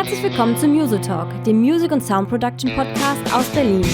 Herzlich willkommen zum musotalk, dem Music- und Sound-Production-Podcast aus Berlin.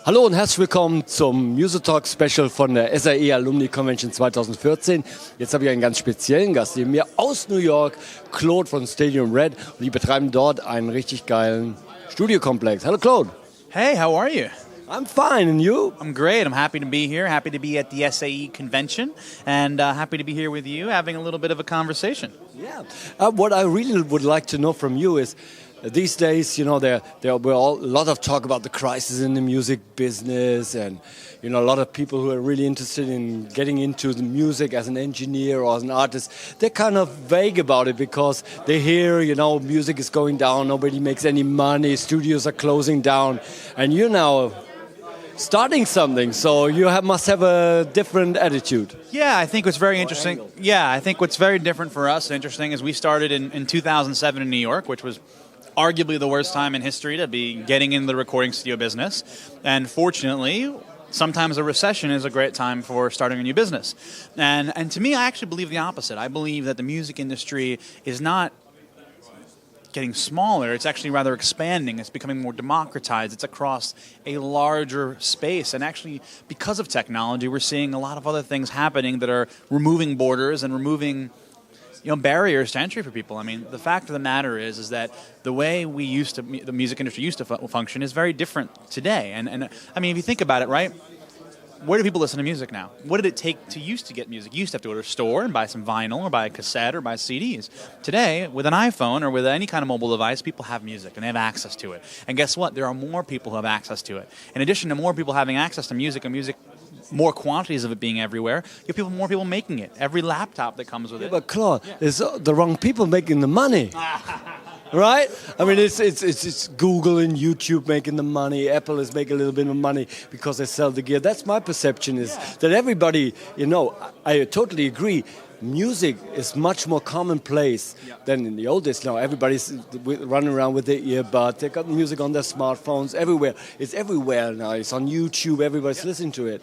Hallo und herzlich willkommen zum musotalk-Special von der SAE Alumni Convention 2014. Jetzt habe ich einen ganz speziellen Gast neben mir aus New York, Claude von Stadiumred. Und die betreiben dort einen richtig geilen Studiokomplex. Hallo Claude. Hey, how are you? I'm fine, and you? I'm great. I'm happy to be here, happy to be at the SAE convention, and happy to be here with you having a little bit of a conversation. Yeah. What I really would like to know from you is, these days, you know, there were a lot of talk about the crisis in the music business, and you know, a lot of people who are really interested in getting into the music as an engineer or as an artist. They're kind of vague about it because they hear, you know, music is going down, nobody makes any money, studios are closing down, and you now starting something, so you must have a different attitude. Yeah, I think what's very interesting. Yeah, I think what's very different for us, interesting, is we started in 2007 in New York, which was arguably the worst time in history to be getting into the recording studio business. And fortunately, sometimes a recession is a great time for starting a new business. And to me, I actually believe the opposite. I believe that the music industry is not getting smaller, it's actually rather expanding. It's becoming more democratized. It's across a larger space. And actually, because of technology, we're seeing a lot of other things happening that are removing borders and removing, you know, barriers to entry for people. I mean, the fact of the matter is that the way the music industry used to function is very different today. And I mean, if you think about it, right? Where do people listen to music now? What did it take to get music? You used to have to go to a store and buy some vinyl or buy a cassette or buy CDs. Today, with an iPhone or with any kind of mobile device, people have music and they have access to it. And guess what? There are more people who have access to it. In addition to more people having access to music and more quantities of it being everywhere, you have more people making it. Every laptop that comes with it. But Claude, it's the wrong people making the money. Right? I mean, it's Google and YouTube making the money. Apple is making a little bit of money because they sell the gear. That's my perception, is that everybody, you know, I totally agree. Music is much more commonplace than in the old days. Now everybody's running around with their earbud. They've got music on their smartphones everywhere. It's everywhere now. It's on YouTube. Everybody's listening to it.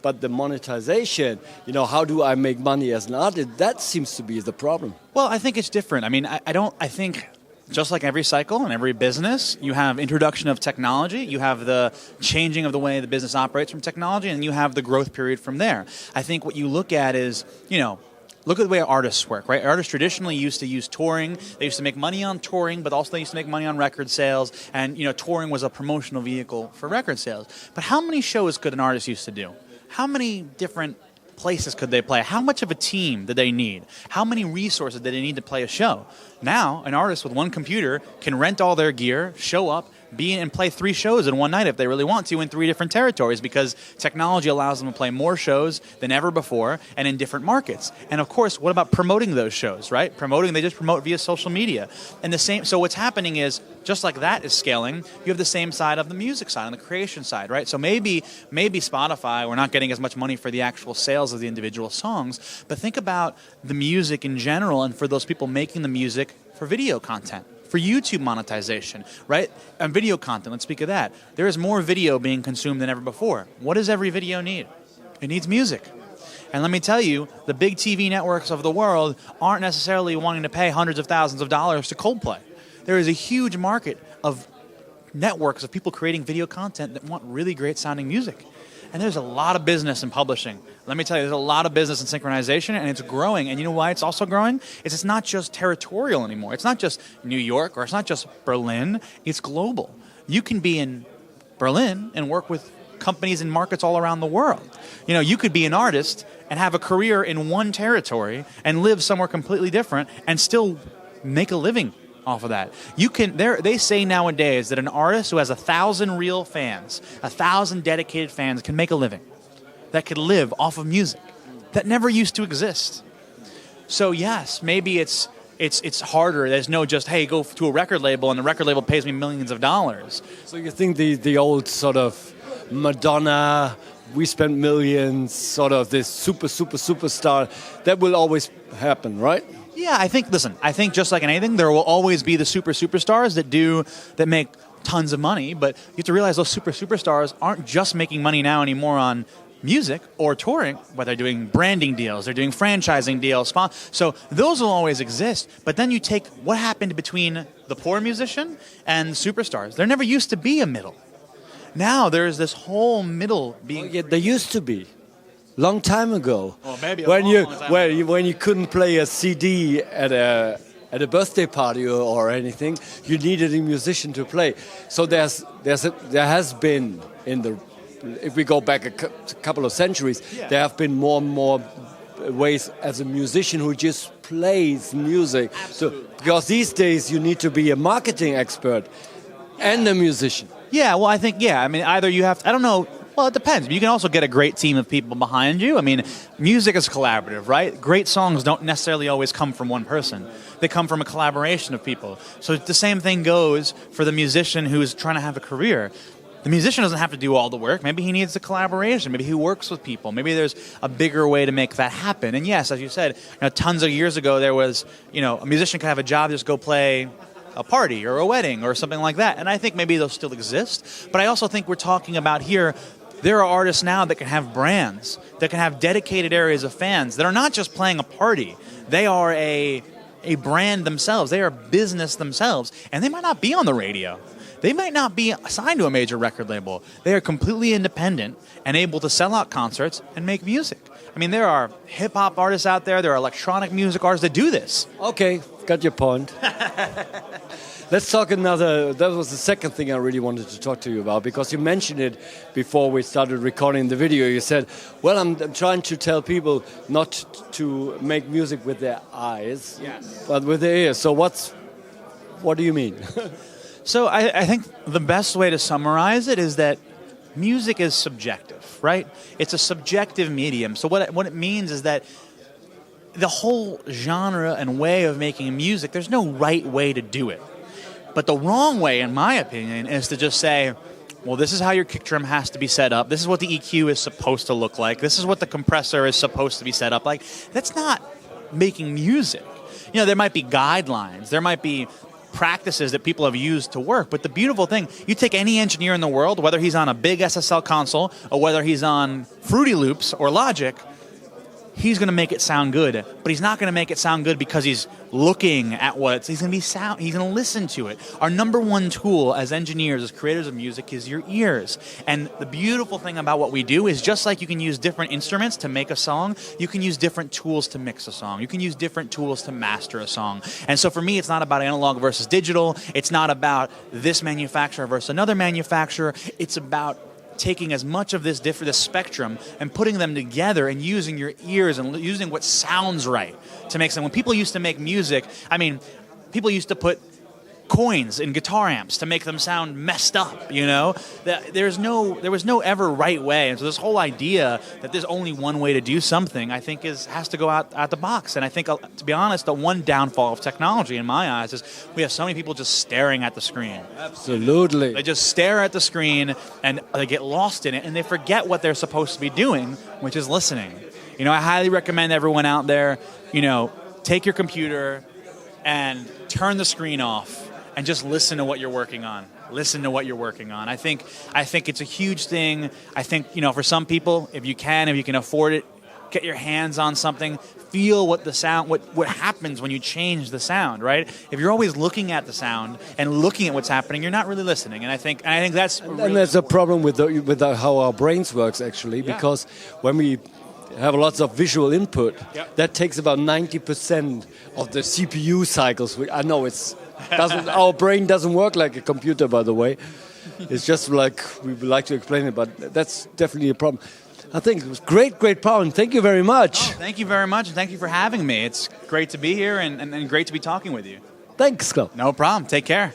But the monetization, you know, how do I make money as an artist? That seems to be the problem. Well, I think it's different. I mean, I think just like every cycle and every business, you have introduction of technology, you have the changing of the way the business operates from technology, and you have the growth period from there. I think what you look at is, you know, look at the way artists work, right? Artists traditionally used to use touring. They used to make money on touring, but also they used to make money on record sales. And, you know, touring was a promotional vehicle for record sales. But how many shows could an artist used to do? How many different places could they play? How much of a team did they need? How many resources did they need to play a show? Now, an artist with one computer can rent all their gear, show up, and play 3 shows in one night if they really want to in 3 different territories, because technology allows them to play more shows than ever before and in different markets. And of course, what about promoting those shows, right? They just promote via social media. And so what's happening is, just like that is scaling, you have the same side of the music side, on the creation side, right? So maybe Spotify, we're not getting as much money for the actual sales of the individual songs, but think about the music in general and for those people making the music for video content, for YouTube monetization, right? And video content, let's speak of that. There is more video being consumed than ever before. What does every video need? It needs music. And let me tell you, the big TV networks of the world aren't necessarily wanting to pay hundreds of thousands of dollars to Coldplay. There is a huge market of networks of people creating video content that want really great sounding music. And there's a lot of business in publishing. Let me tell you, there's a lot of business in synchronization, and it's growing. And you know why it's also growing? It's not just territorial anymore. It's not just New York, or it's not just Berlin. It's global. You can be in Berlin and work with companies in markets all around the world. You know, you could be an artist and have a career in one territory and live somewhere completely different and still make a living off of that. They say nowadays that an artist who has 1,000 real fans, 1,000 dedicated fans, can make a living. That could live off of music. That never used to exist. So yes, maybe it's harder. There's no just, hey, go to a record label and the record label pays me millions of dollars. So you think the old sort of Madonna, we spent millions, sort of this superstar, that will always happen, right? Yeah, I think just like in anything, there will always be the superstars that make tons of money, but you have to realize those superstars aren't just making money now anymore on music or touring, where they're doing branding deals, they're doing franchising deals. So those will always exist. But then you take what happened between the poor musician and superstars. There never used to be a middle. Now there's this whole middle being... Well, yeah, there used to be. Long time ago. Well, maybe when you couldn't play a CD at a birthday party or anything, you needed a musician to play. So there has been if we go back a couple of centuries, there have been more and more ways as a musician who just plays music. Absolutely. So, because these days you need to be a marketing expert and a musician. Yeah, well, I think, I mean, either you have to, I don't know, well, it depends. You can also get a great team of people behind you. I mean, music is collaborative, right? Great songs don't necessarily always come from one person. They come from a collaboration of people. So the same thing goes for the musician who's trying to have a career. The musician doesn't have to do all the work. Maybe he needs a collaboration. Maybe he works with people. Maybe there's a bigger way to make that happen. And yes, as you said, tons of years ago there was, a musician could have a job, just go play a party or a wedding or something like that. And I think maybe those still exist. But I also think we're talking about here, there are artists now that can have brands, that can have dedicated areas of fans that are not just playing a party. They are a brand themselves. They are business themselves. And they might not be on the radio. They might not be signed to a major record label. They are completely independent and able to sell out concerts and make music. I mean, there are hip-hop artists out there. There are electronic music artists that do this. Okay, got your point. Let's talk another. That was the second thing I really wanted to talk to you about, because you mentioned it before we started recording the video. You said, well, I'm trying to tell people not to make music with their eyes, but with their ears. So what do you mean? So I think the best way to summarize it is that music is subjective, right? It's a subjective medium. So what it means is that the whole genre and way of making music, there's no right way to do it. But the wrong way, in my opinion, is to just say, well, this is how your kick drum has to be set up. This is what the EQ is supposed to look like. This is what the compressor is supposed to be set up like. That's not making music. There might be guidelines. There might be practices that people have used to work. But the beautiful thing, you take any engineer in the world, whether he's on a big SSL console or whether he's on Fruity Loops or Logic, he's going to make it sound good. But he's not going to make it sound good because he's looking at he's going to listen to it. Our number one tool as engineers, as creators of music, is your ears. And the beautiful thing about what we do is, just like you can use different instruments to make a song, you can use different tools to mix a song. You can use different tools to master a song. And so for me, it's not about analog versus digital. It's not about this manufacturer versus another manufacturer. It's about taking as much of this spectrum and putting them together and using your ears and using what sounds right to make something. When people used to make music, people used to put coins in guitar amps to make them sound messed up, There was no ever right way. And so this whole idea that there's only one way to do something, I think has to go out the box. And I think, to be honest, the one downfall of technology in my eyes is we have so many people just staring at the screen. Absolutely. They just stare at the screen and they get lost in it and they forget what they're supposed to be doing, which is listening. I highly recommend everyone out there, take your computer and turn the screen off and just listen to what you're working on. Listen to what you're working on. I think it's a huge thing. I think, for some people, if you can afford it, get your hands on something, feel what the sound, what happens when you change the sound, right? If you're always looking at the sound and looking at what's happening, you're not really listening. And I think that's and there's a problem with how our brains works, actually, because when we have lots of visual input, that takes about 90% of the CPU cycles. I know our brain doesn't work like a computer, by the way. It's just like we would like to explain it, but that's definitely a problem. I think it was great problem. Thank you very much. Oh, thank you very much, and thank you for having me. It's great to be here and great to be talking with you. Thanks, Claude. No problem. Take care.